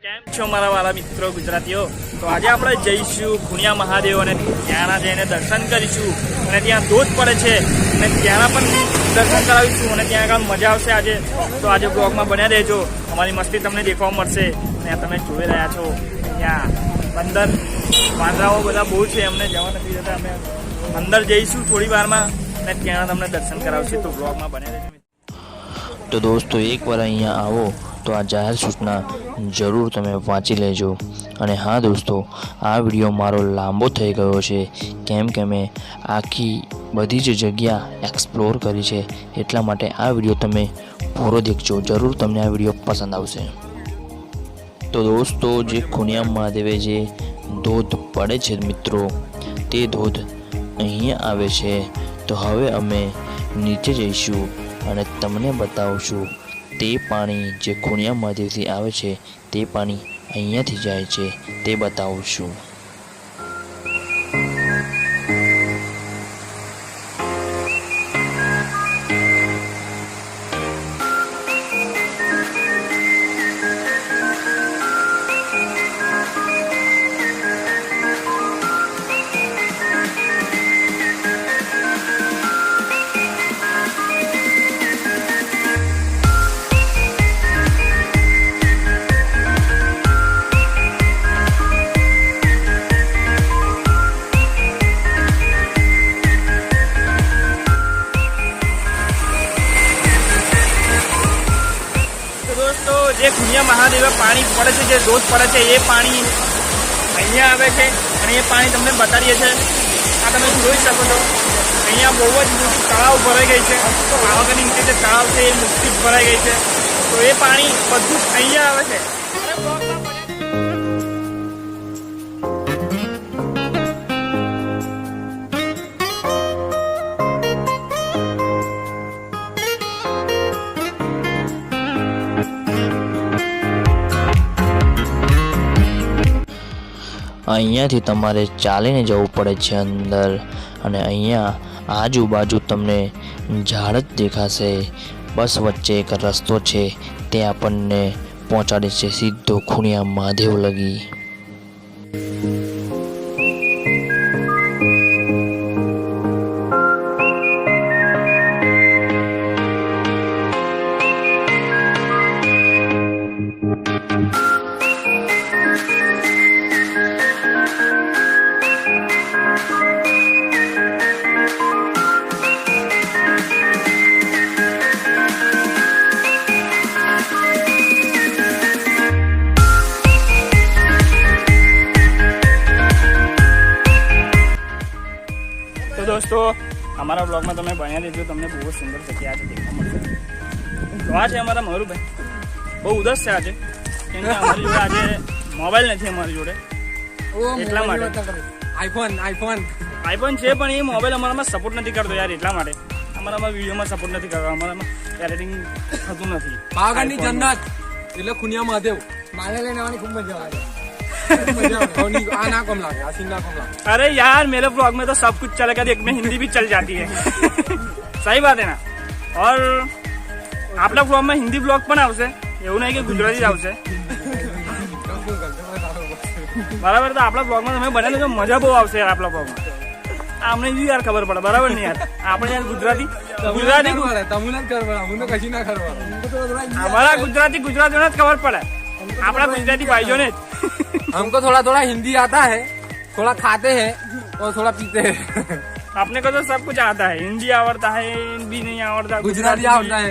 કેમ છો મારા વાલા મિત્રો ગુજરાતીઓ? તો આજે આપણે જઈશું ખુણિયા મહાદેવ અને ત્યાંના જઈને દર્શન કરીશું અને ત્યાં ધોધ પડે છે અને ત્યાંના પણ દર્શન કરાવીશું અને ત્યાં આગળ મજા આવશે આજે. તો આજે બ્લોગમાં બન્યા રહેજો, અમારી મસ્તી તમને દેખવા મળશે. અને તમે જોઈ રહ્યા છો ત્યાં અંદર વાંદરાઓ બધા બહુ છે, અમને જવા નથી જતા. અમે અંદર જઈશું થોડી વારમાં અને ત્યાં તમને દર્શન કરાવશે. તો બ્લોગમાં બન્યા રહેજો. તો દોસ્તો એકવાર અહીંયા આવો તો આ જાહેર સૂચના જરૂર તમે વાંચી લેજો. અને હા દોસ્તો, આ વિડીયો મારો લાંબો થઈ ગયો છે કેમ કે મેં આખી બધી જ જગ્યા એક્સપ્લોર કરી છે, એટલા માટે આ વિડીયો તમે પૂરો દેખજો. જરૂર તમને આ વિડીયો પસંદ આવશે. તો દોસ્તો, જે ખુણિયા મહાદેવે જે ધોધ પડે છે મિત્રો, તે ધોધ અહીંયા આવે છે. તો હવે અમે નીચે જઈશું અને તમને બતાવશું તે પાણી જે ખુણિયા મહાદેવથી આવે છે, તે પાણી અહીંયાથી જાય છે, તે બતાવશું. દોસ્તો, જે ખુણિયા મહાદેવે પાણી પડે છે, જે ધોધ પડે છે, એ પાણી અહીંયા આવે છે અને એ પાણી તમને બતાડીએ છીએ. આ તમે જોઈ શકો છો, અહીંયા બહુ જ મોટું તળાવ ભરાઈ ગઈ છે. પાવાગઢની નીચે જે તળાવ છે એ મોટી ભરાઈ ગઈ છે. તો એ પાણી બધું અહીંયા આવે છે. અહીંયાથી તમારે ચાલીને જવું પડે છે અંદર, અને અહીંયા આજુબાજુ તમને ઝાડ જ દેખાશે. બસ વચ્ચે એક રસ્તો છે, તે આપણને પહોંચાડે છે સીધો ખુણિયા મહાદેવ લગી. દોસ્તો, અમારા બ્લોગમાં તમે બન્યા દેજો, તમને બહુ સુંદર જગ્યા આજે દેખવા મળશે. તો આ છે અમારા મયુરભાઈ, બહુ ઉદાસ છે આજે કેમ કે અમારી જોડે આજે મોબાઈલ નથી અમારી જોડે, એટલા માટે. આઈફોન છે પણ એ મોબાઈલ અમારામાં સપોર્ટ નથી કરતો યાર, એટલા માટે અમારામાં વિડીયોમાં સપોર્ટ નથી કરતો, અમારામાં એડિટિંગ થતું નથી. પાવાગઢની જન્નત એટલે ખુણિયા મહાદેવ મારે લઈને આવવાની ખૂબ મજા આવે. अरे यार, मेरे ब्लॉग में तो सब कुछ चलेगा, एक में हिंदी भी चल जाती है. सही बात है ना? और आपला ब्लॉग में हिंदी ब्लॉग पण आवશે, એવું નહીં કે ગુજરાતી જ આવશે. બરાબર? તો આપણા બ્લોગમાં તમે બને તો મજા બહુ આવશે યાર. આપણા બ્લોગમાં અમને જ યાર ખબર પડે, બરાબર ને યાર? આપણે યાર ગુજરાતી અમારા ગુજરાતીઓને જ ખબર પડે, આપણા ગુજરાતી ભાઈઓને જ. हमको थोड़ा थोड़ा हिंदी आता है, थोड़ा खाते हैं और थोड़ा पीते हैं. अपने को तो सब कुछ आता है, हिंदी आवड़ता है, हिंदी नहीं आवड़ता, गुजराती आवड़ता है,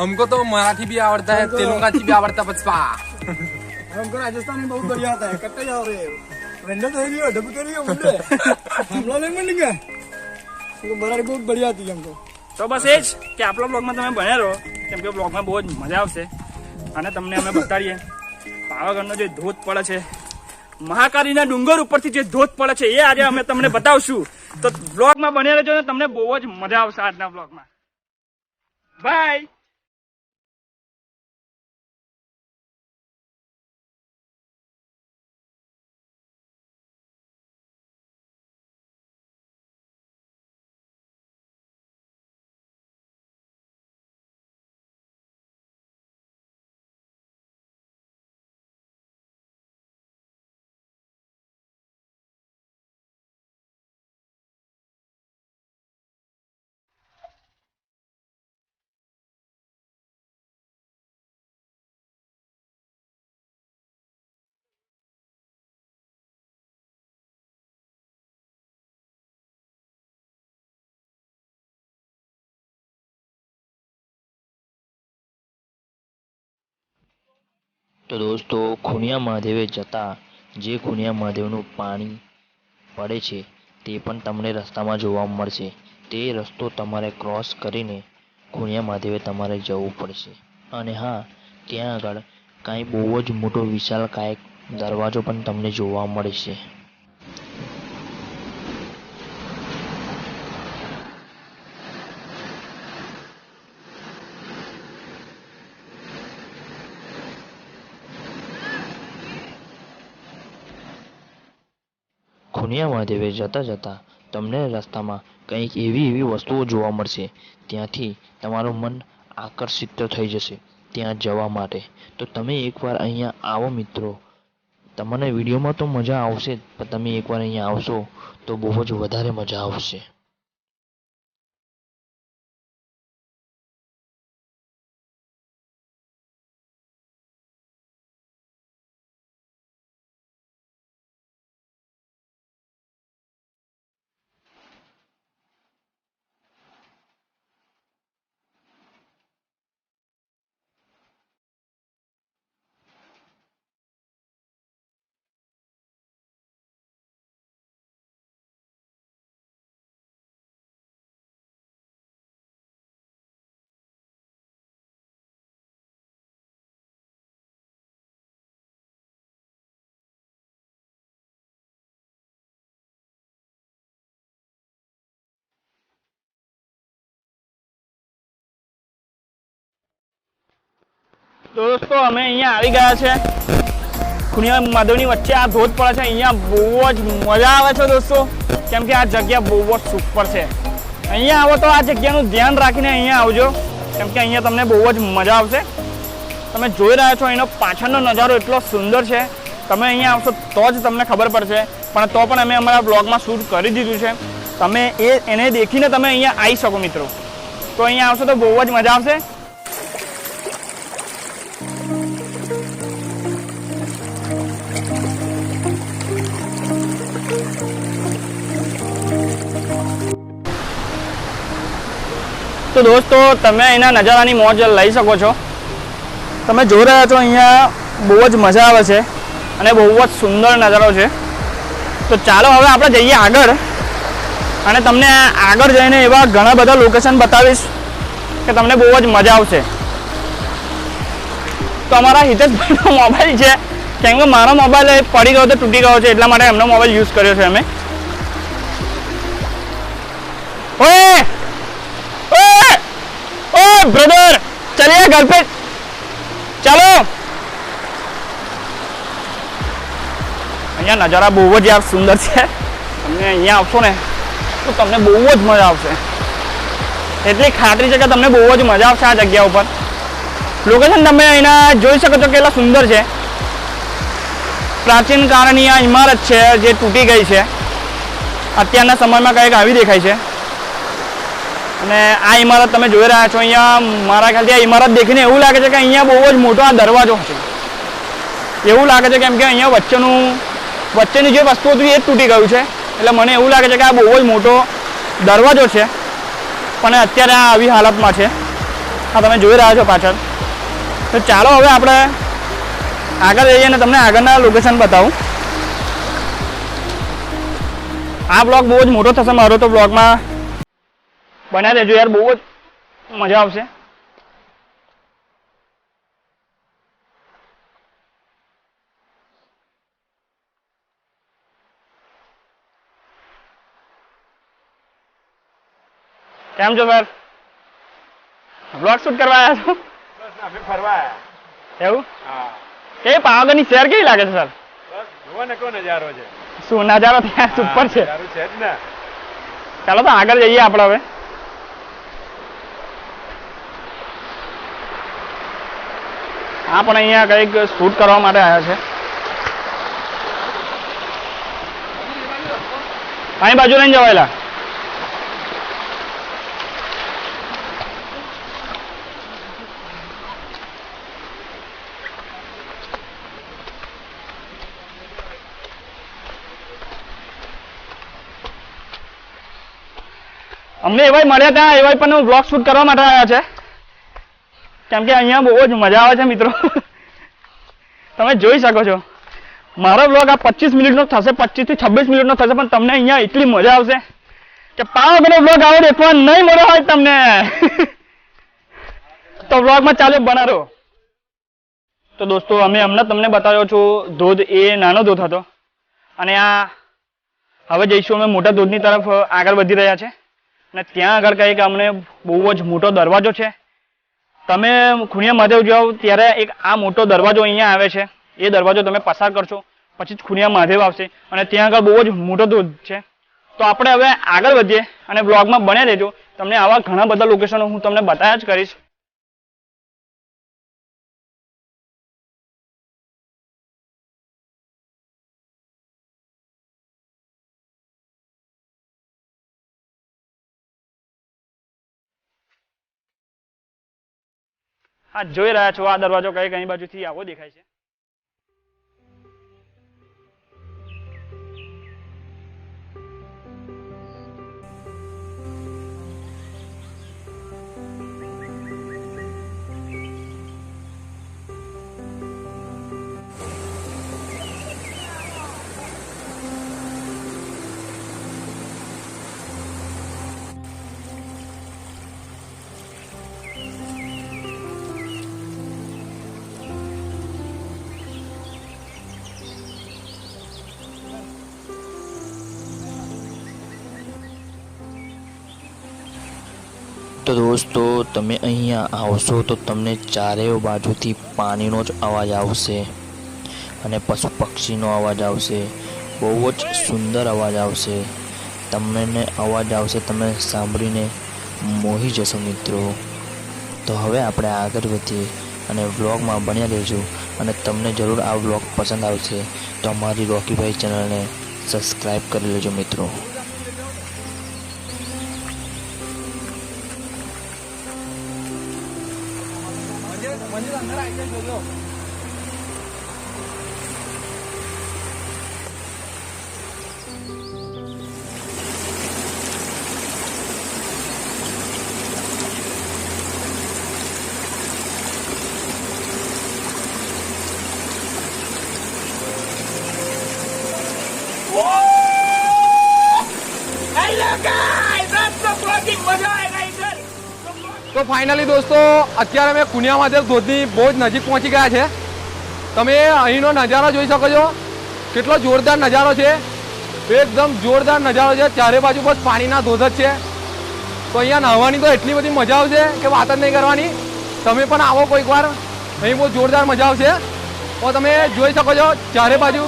हमको तो मराठी भी आवड़ता है, तेलुगु भी आवड़ता है. पचपा हमको राजस्थानी बहुत बढ़िया आता है. कट्टे जाओ रे वेंडर तो है डबू तो नहीं मुंडे हम लोग नहीं मिलेंगे, हमको मराठी बहुत बढ़िया आती है हमको. તો બસ એ જ કે આપણા બ્લોગમાં તમે બન્યા રહો, કેમ કે બ્લોગમાં બહુ જ મજા આવશે અને તમને અમે બતાડીએ પાવાગઢનો જે ધોધ પડે છે, મહાકાળીના ડુંગર ઉપરથી જે ધોધ પડે છે, એ આજે અમે તમને બતાવશું. તો બ્લોગમાં બન્યા રહેજો ને, તમને બહુ જ મજા આવશે આજના બ્લોગમાં. બાય. તો દોસ્તો ખુણિયા મહાદેવે જતા જે ખુણિયા મહાદેવનું પાણી પડે છે તે પણ તમને રસ્તામાં જોવા મળશે. તે રસ્તો તમારે ક્રોસ કરીને ખુણિયા મહાદેવે તમારે જવું પડશે. અને હા, ત્યાં આગળ કાંઈ બહુ જ મોટો વિશાળકાય દરવાજો પણ તમને જોવા મળશે. ખુણિયા મહાદેવે જતા તમને રસ્તામાં કંઈક એવી વસ્તુઓ જોવા મળશે, ત્યાંથી તમારું મન આકર્ષિત થઈ જશે ત્યાં જવા માટે. તો તમે એકવાર અહીંયા આવો મિત્રો. તમને વિડીયોમાં તો મજા આવશે જ, પણ તમે એકવાર અહીંયા આવશો તો બહુ જ વધારે મજા આવશે. તો દોસ્તો અમે અહીંયા આવી ગયા છે ખુણિયા મહાદેવની વચ્ચે. આ ધોધ પડે છે, અહીંયા બહુ જ મજા આવે છે દોસ્તો, કેમ કે આ જગ્યા બહુ જ સુપર છે. અહીંયા આવો તો આ જગ્યાનું ધ્યાન રાખીને અહીંયા આવજો, કેમ કે અહીંયા તમને બહુ જ મજા આવશે. તમે જોઈ રહ્યા છો એનો પાછળનો નજારો એટલો સુંદર છે. તમે અહીંયા આવશો તો જ તમને ખબર પડશે, પણ તો પણ અમે અમારા બ્લોગમાં શૂટ કરી દીધું છે. તમે એને દેખીને તમે અહીંયા આવી શકો મિત્રો. તો અહીંયા આવશો તો બહુ જ મજા આવશે. તો દોસ્તો તમે અહીંના નજારાની મોજ લઈ શકો છો. તમે જોઈ રહ્યા છો અહીંયા બહુ જ મજા આવે છે અને બહુ જ સુંદર નજારો છે. તો ચાલો હવે આપણે જઈએ આગળ અને તમને આગળ જઈને એવા ઘણા બધા લોકેશન બતાવીશ કે તમને બહુ જ મજા આવશે. તો અમારા હિતેશભાઈનો મોબાઈલ છે, કેમ કે મારો મોબાઈલ પડી ગયો તો તૂટી ગયો છે, એટલા માટે એમનો મોબાઈલ યુઝ કર્યો છે અમે. ઓય ब्रदर चलिए घर पे चलो. અહીંયા નજારા બહુ જ યાર સુંદર છે. તમે અહીંયા આવશો ને તો તમને બહુ જ મજા આવશે. એટલી ખાતરી છે કે તમને બહુ જ મજા આવશે આ જગ્યા ઉપર. લોકેશન તમે અહીંના જોઈ શકો છો કેટલા સુંદર છે. પ્રાચીન કાળની આ ઇમારત છે જે તૂટી ગઈ છે. અત્યારના સમયમાં કંઈક આવી દેખાય છે. અને આ ઇમારત તમે જોઈ રહ્યા છો અહીંયા. મારા ખ્યાલથી આ ઇમારત દેખીને એવું લાગે છે કે અહીંયા બહુ જ મોટો આ દરવાજો હશે એવું લાગે છે, કેમ કે અહીંયા વચ્ચેની જે વસ્તુ હતી એ જ તૂટી ગયું છે. એટલે મને એવું લાગે છે કે આ બહુ જ મોટો દરવાજો છે, પણ અત્યારે આ આવી હાલતમાં છે. આ તમે જોઈ રહ્યા છો પાછળ. તો ચાલો હવે આપણે આગળ જઈએ અને તમને આગળના લોકેશન બતાવું. આ બ્લોગ બહુ જ મોટો થશે મારો, તો બ્લોગમાં બન્યા દેજો યાર, બહુ જ મજા આવશે. કેમ છો સર? બ્લોગ શૂટ કરવા આવ્યા છો? ફરવા આવ્યા. એવું? હા. એ પાવાગઢની શહેર કેવી લાગે છે સર? બસ જુઓ ને, કો નજારો છે. શું નજારો ત્યાં સુપર છે. નજારો છે જ ને. ચાલો તો આગળ જઈએ આપણે હવે. આ પણ અહીંયા કંઈક શૂટ કરવા માટે આવ્યા છે. અહીં બાજુ લઈને જવાયેલા. અમને એવાય મળ્યા ત્યાં, એવાય પણ બ્લોગ શૂટ કરવા માટે આવ્યા છે, કેમ કે અહીંયા બહુ જ મજા આવે છે મિત્રો. તમે જોઈ શકો છો મારો બ્લોગ આ 25 મિનિટનો થશે, 25 થી 26 મિનિટનો થશે, પણ તમને અહીંયા એટલી મજા આવશે કે પાવાગઢનો બ્લોગ આવો દેખવા નહીં મળ્યો હોય તમને તો બ્લોગમાં ચાલો બના રહો. તો દોસ્તો અમે હમણાં તમને બતાવ્યો છું ધોધ એ નાનો ધોધ હતો અને આ હવે જઈશું અમે મોટા ધોધની તરફ આગળ વધી રહ્યા છે અને ત્યાં આગળ કંઈક અમને બહુ જ મોટો દરવાજો છે. તમે ખુણિયા મહાદેવ જાઓ ત્યારે એક આ મોટો દરવાજો અહીંયા આવે છે, એ દરવાજો તમે પસાર કરશો પછી જ ખુણિયા મહાદેવ આવશે અને ત્યાં આગળ બહુ જ મોટો ધોધ છે. તો આપણે હવે આગળ વધીએ અને બ્લોગમાં બન્યા રહેજો. તમને આવા ઘણા બધા લોકેશનો હું તમને બતાવ્યા જ કરીશ. હા, જોઈ રહ્યા છો આ દરવાજો કઈ બાજુથી આવો દેખાય છે. તો દોસ્તો તમે અહીંયા આવશો તો તમને ચારેય બાજુથી પાણીનો જ અવાજ આવશે અને પશુ પક્ષીનો અવાજ આવશે, બહુ જ સુંદર અવાજ આવશે. તમને અવાજ આવશે, તમે સાંભળીને મોહી જશો મિત્રો. તો હવે આપણે આગળ વધીએ અને વ્લોગમાં બન્યા રહેજો અને તમને જરૂર આ વ્લોગ પસંદ આવશે તો અમારી રોકીભાઈ ચેનલને સબસ્ક્રાઈબ કરી લેજો મિત્રો. મંદિર અંદર આવી જાય જોજો. તો ફાઇનલી દોસ્તો અત્યારે અમે ખુણિયા મહાદેવ ધોધની બહુ જ નજીક પહોંચી ગયા છે. તમે અહીંનો નજારો જોઈ શકો છો, કેટલો જોરદાર નજારો છે, એકદમ જોરદાર નજારો છે. ચારે બાજુ બસ પાણીના ધોધ જ છે. તો અહીંયા નહાવાની તો એટલી બધી મજા આવશે કે વાત જ નહીં કરવાની. તમે પણ આવો કોઈક વાર, અહીં બહુ જોરદાર મજા આવશે. તો તમે જોઈ શકો છો ચારે બાજુ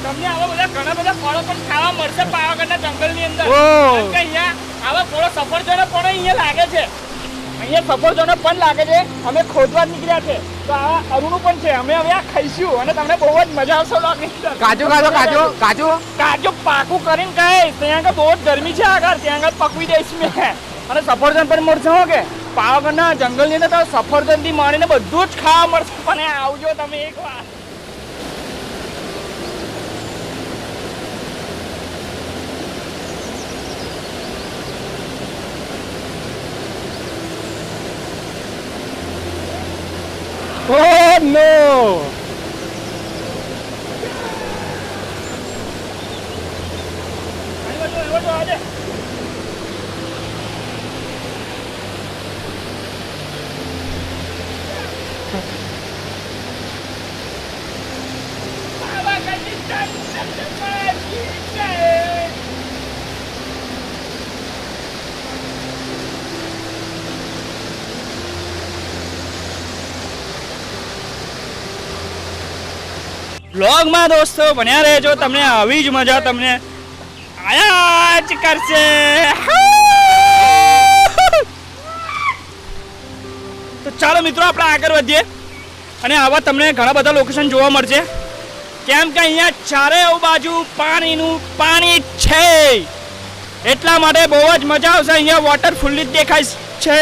તમને આવા બધા ઘણા બધા ફળો પણ ખાવા મળશે પાવાગઢના જંગલની અંદર. ઓહ. અહીંયા આવા ફળો સફરજનો પણ અહીંયા લાગે છે, અહીંયા સફરજનો પણ લાગે છે. અમે ખોદવા નીકળ્યા છે તો આ અરુણું પણ છે. અમે હવે આ ખાઈશું અને તમને બહુ જ મજા આવશે વ્લોગની અંદર. કાચું કાચું કાચું કાચું કાજુ પાકું કરીને ખાઈશ. ત્યાં આગળ બહુ જ ગરમી છે, આગળ ત્યાં આગળ પકવી દઈશ મેં. અને સફરજન પણ મળશે હો કે પાવાગઢના જંગલની અંદર તો સફરજનથી માંડીને બધું જ ખાવા મળશે. પણ આવજો તમે એક વાર. Oh no! વ્લોગમાં દોસ્તો બન્યા રહેજો, તમને આવી જ મજા તમને આયા જ કરશે. તો ચાલો મિત્રો આપણે આગળ વધીએ અને આવા તમને ઘણા બધા લોકેશન જોવા મળશે, કેમ કે અહીંયા ચારે બાજુ પાણીનું પાણી છે, એટલા માટે બહુ જ મજા આવશે. અહીંયા વોટરફૂલ જ દેખાય છે.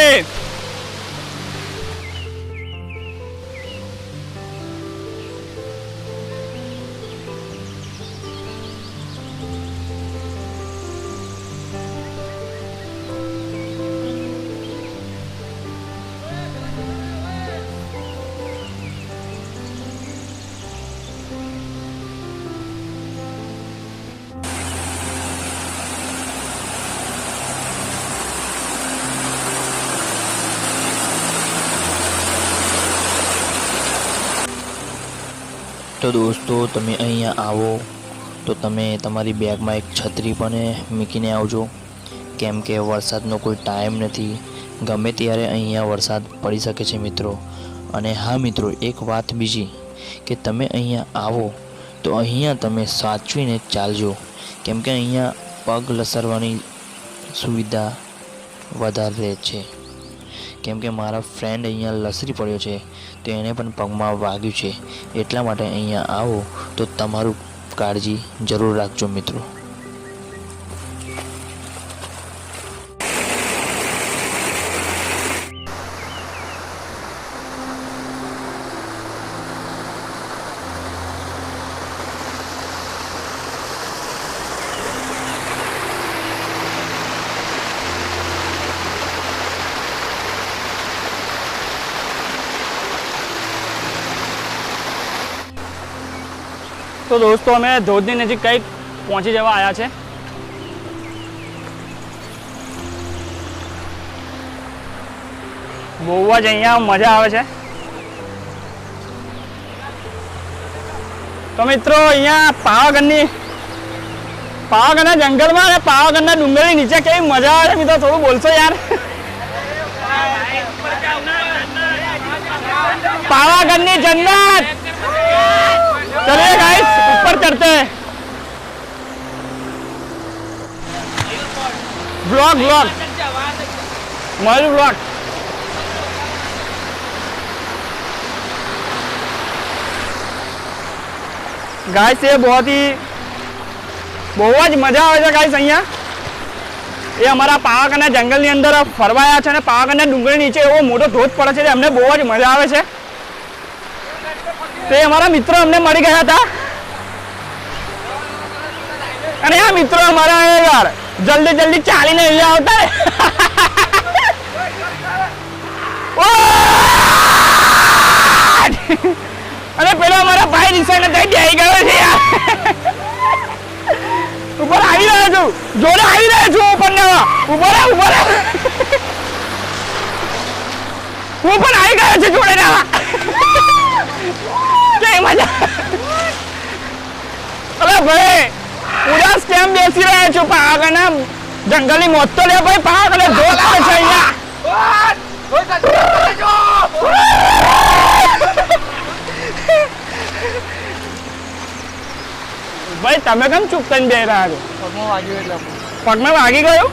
તો દોસ્તો તમે અહીંયા આવો તો તમે તમારી બેગમાં એક છત્રી પણ મૂકીને આવજો, કેમ કે વરસાદનો કોઈ ટાઈમ નથી, ગમે ત્યારે અહીંયા વરસાદ પડી શકે છે મિત્રો. અને હા મિત્રો, એક વાત બીજી કે તમે અહીંયા આવો તો અહીંયા તમે સાચવીને ચાલજો, કેમ કે અહીંયા પગ લસરવાની સુવિધા વધારે છે. કેમ કે મારા ફ્રેન્ડ અહીંયા લસરી પડ્યો છે તો એને પણ પગમાં વાગ્યું છે, એટલા માટે અહીંયા આવો તો તમારું કાળજી જરૂર રાખજો મિત્રો. તો દોસ્તો અમે ધોધની નજીક કંઈક પહોંચી જવા આવ્યા છે. બહુ જ અહીંયા મજા આવે છે. તો મિત્રો અહીંયા પાવાગઢના જંગલમાં અને પાવાગઢના ડુંગરની નીચે કેવી મજા આવે છે મિત્રો, થોડું બોલશો યાર. पावागढ़ जन्नत. चलिए गाइस ऊपर चढ़ते हैं. ब्लॉग मयूर ब्लॉग. गाइस ये बहुत જ મજા આવે છે ગાइस. અહીંયા એ અમારા પાવાગઢના જંગલની અંદર ફરવાયા છે અને પાવાગઢના ડુંગરની નીચે એવો મોટો ધોધ પડે છે, અમને બહુ જ મજા આવે છે. તે અમારા મિત્રો અમને મળી ગયા હતા અને આ મિત્રો અમારા યાર જલ્દી ચાલીને અહીંયા આવતા અને પેલો અમારા ભાઈ નિશાને ત્યાં જઈ ગયો છે યાર. ઉપર આવી રહ્યો છું, જોડે આવી રહ્યો છું ઉપર ને ઉપર હું પણ આવી ગયો છું જોડે ના. જય મજા. અરે ભાઈ ઉદાસ કેમ બેસી રહ્યા છો? પાવાગઢના જંગલની મોત તો લે ભાઈ. પાવાગઢ ધોધ આવે છે અહીંયા. ભાઈ તમે કેમ ચૂપ થઈને બેસી રહ્યા છો? પગમાં વાગી ગયું?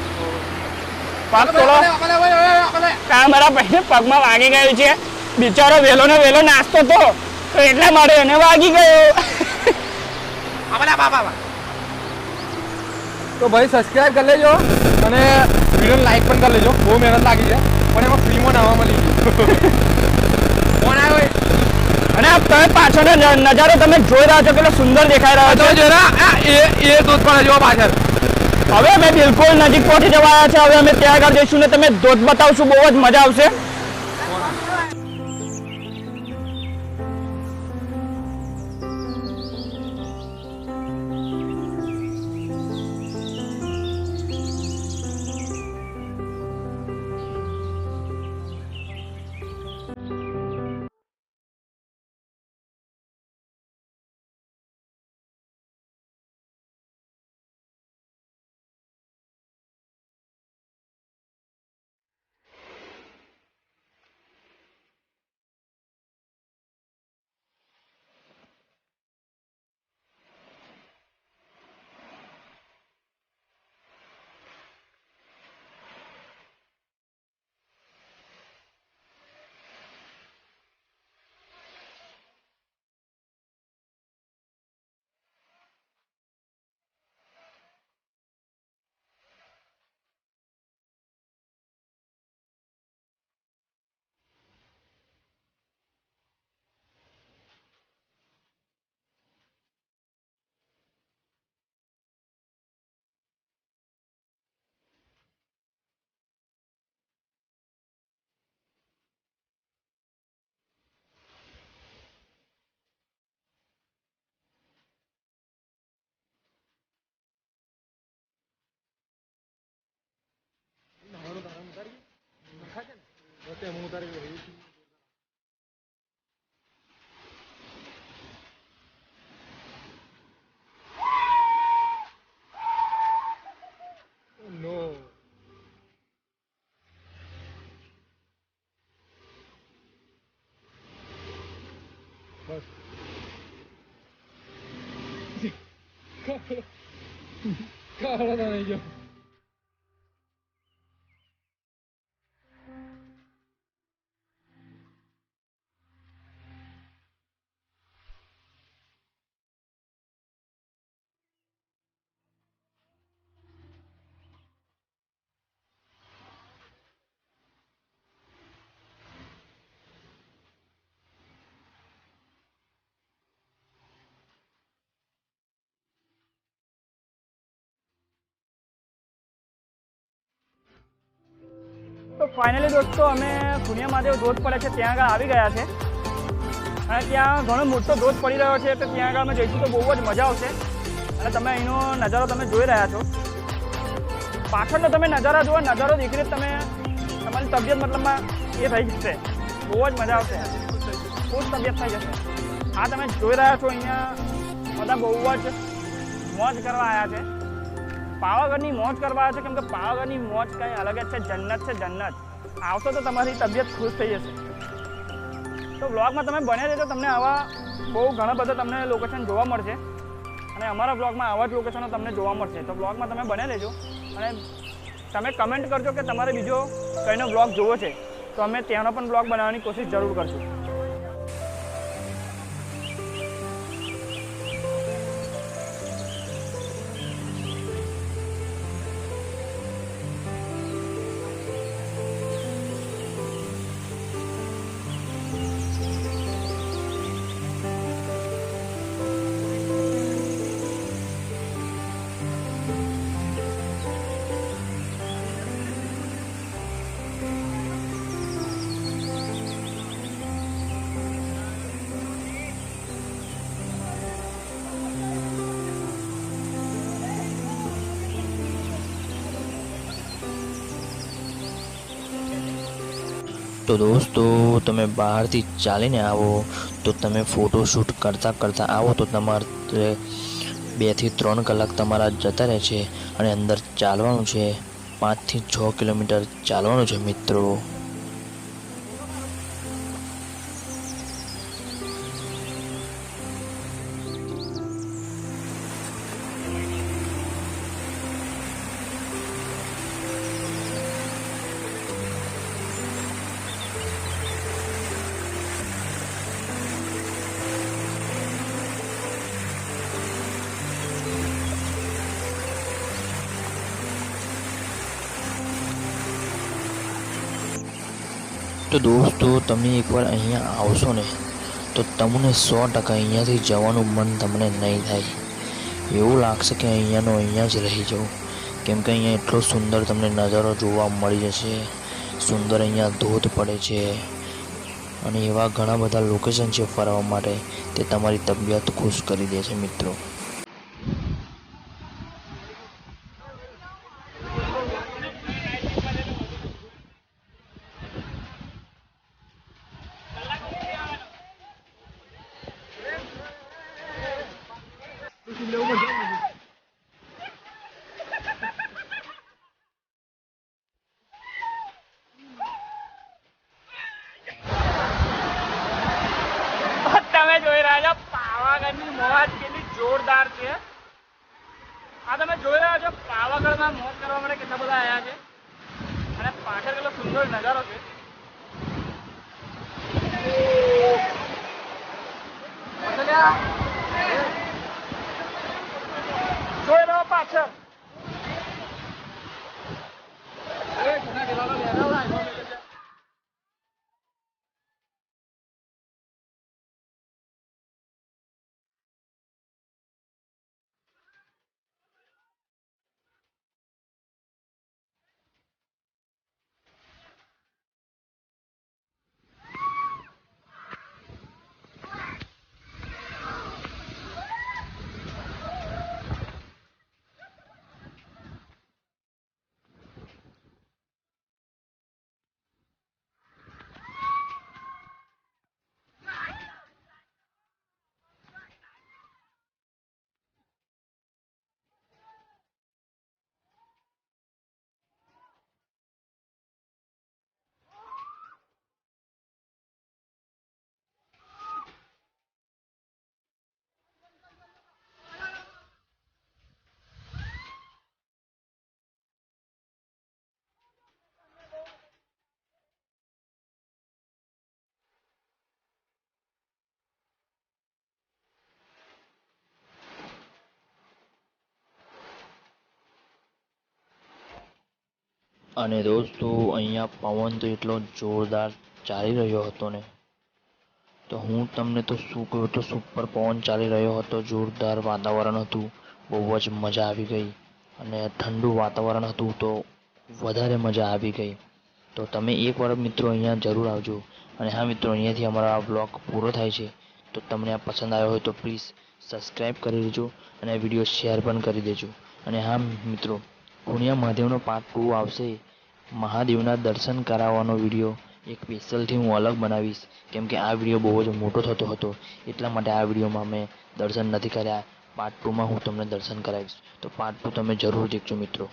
પગ થોડો મારા ભાઈને પગમાં વાગી ગયું છે. બિચારો વેલો ને વેલો નાસ્તો તો એટલા માટે એને વાગી ગયો. તો ભાઈ સબસ્ક્રાઇબ કરી લેજો અને વિડીયો લાઈક પણ કરી લેજો. બહુ મહેનત લાગી છે પણ એમાં ફ્રીમાં નાવા મળી ગયું. કોણ આવ્યો? અને તમે પાછળનો નજારો તમે જોઈ રહ્યા છો, કેટલો સુંદર દેખાઈ રહ્યો છે. એ દૂધ પણ જો પાછળ. હવે અમે બિલકુલ નજીક પહોંચી જવા આવ્યા છે. હવે અમે ત્યાં આગળ જઈશું ને તમે ધોધ બતાવશું, બહુ જ મજા આવશે. કાળો તો નહીં જો. તો ફાઇનલી દોસ્તો અમે ખુનિયા મહાદેવ ધોધ પડે છે ત્યાં આગળ આવી ગયા છે અને ત્યાં ઘણો મોટો ધોધ પડી રહ્યો છે તો ત્યાં આગળ અમે જઈશું તો બહુ જ મજા આવશે અને તમે અહીંનો નજારો તમે જોઈ રહ્યા છો. પાછળનો તમે નજારા જુઓ, નજારો દેખીને તમે તમારી તબિયત મતલબમાં એ થઈ જશે, બહુ જ મજા આવશે, ખુશ તબિયત થઈ જશે. આ તમે જોઈ રહ્યા છો અહીંયા બધા બહુ જ મોજ કરવા આવ્યા છે, પાવાગઢની મોજ કરવા આવ્યા છે, કેમ કે પાવાગઢની મોજ કંઈ અલગ જ છે, જન્નત છે જન્નત. આવશો તો તમારી તબિયત ખુશ થઈ જશે. તો બ્લોગમાં તમે બન્યા રહેજો, તમને આવા બહુ ઘણા બધા તમને લોકેશન જોવા મળશે અને અમારા બ્લોગમાં આવા જ લોકેશનો તમને જોવા મળશે. તો બ્લોગમાં તમે બન્યા રહેજો અને તમે કમેન્ટ કરજો કે તમારે બીજો કઈનો બ્લોગ જોવો છે તો અમે ત્યાંનો પણ બ્લોગ બનાવવાની કોશિશ જરૂર કરશું. તો દોસ્તો તમે બહારથી ચાલીને આવો તો તમે ફોટોશૂટ કરતાં આવો તો તમારે 2 થી 3 કલાક તમારા જતા રહે છે અને અંદર ચાલવાનું છે, 5 થી 6 કિલોમીટર ચાલવાનું છે મિત્રો. તો દોસ્તો તમે એકવાર અહીંયા આવશો ને તો તમને 100% અહીંયાથી જવાનું મન તમને નહીં થાય, એવું લાગશે કે અહીંયાનો અહીંયા જ રહી જાઉં, કેમ કે અહીંયા એટલો સુંદર તમને નજારો જોવા મળી જશે. સુંદર અહીંયા ધોધ પડે છે અને એવા ઘણા બધા લોકેશન છે ફરવા માટે, તે તમારી તબિયત ખુશ કરી દે છે મિત્રો. તમે જોઈ રહ્યા છો પાવાગઢની મોજ કેટલી જોરદાર છે. આ તમે જોઈ રહ્યા છો પાવાગઢમાં મોજ કરવા માટે કેટલા બધા આવ્યા છે અને પાછળ કેટલો સુંદર નજારો છે. જોઈ રહ્યો પાછળ અને દોસ્તો અહીંયા પવન તો એટલો જોરદાર ચાલી રહ્યો હતો ને, તો હું તમને તો શું કહું, તો સુપર પવન ચાલી રહ્યો હતો, જોરદાર વાતાવરણ હતું, બહુ જ મજા આવી ગઈ. અને ઠંડુ વાતાવરણ હતું તો વધારે મજા આવી ગઈ. તો તમે એકવાર મિત્રો અહીંયા જરૂર આવજો. અને હા મિત્રો, અહીંયાથી અમારો આ બ્લોગ પૂરો થાય છે. તો તમને આ પસંદ આવ્યો હોય તો પ્લીઝ સબસ્ક્રાઈબ કરી દેજો અને આ વિડીયો શેર પણ કરી દેજો. અને હા મિત્રો, ખુણિયા મહાદેવનો પાર્ટ 2 આવશે. મહાદેવના દર્શન કરાવવાનો વિડીયો એક સ્પેશિયલથી હું અલગ બનાવીશ, કેમ કે આ વિડીયો બહુ જ મોટો થતો હતો, એટલા માટે આ વિડીયોમાં મેં દર્શન નથી કર્યા. પાર્ટ 2માં હું તમને દર્શન કરાવીશ, તો પાર્ટ 2 તમે જરૂર દેખજો મિત્રો.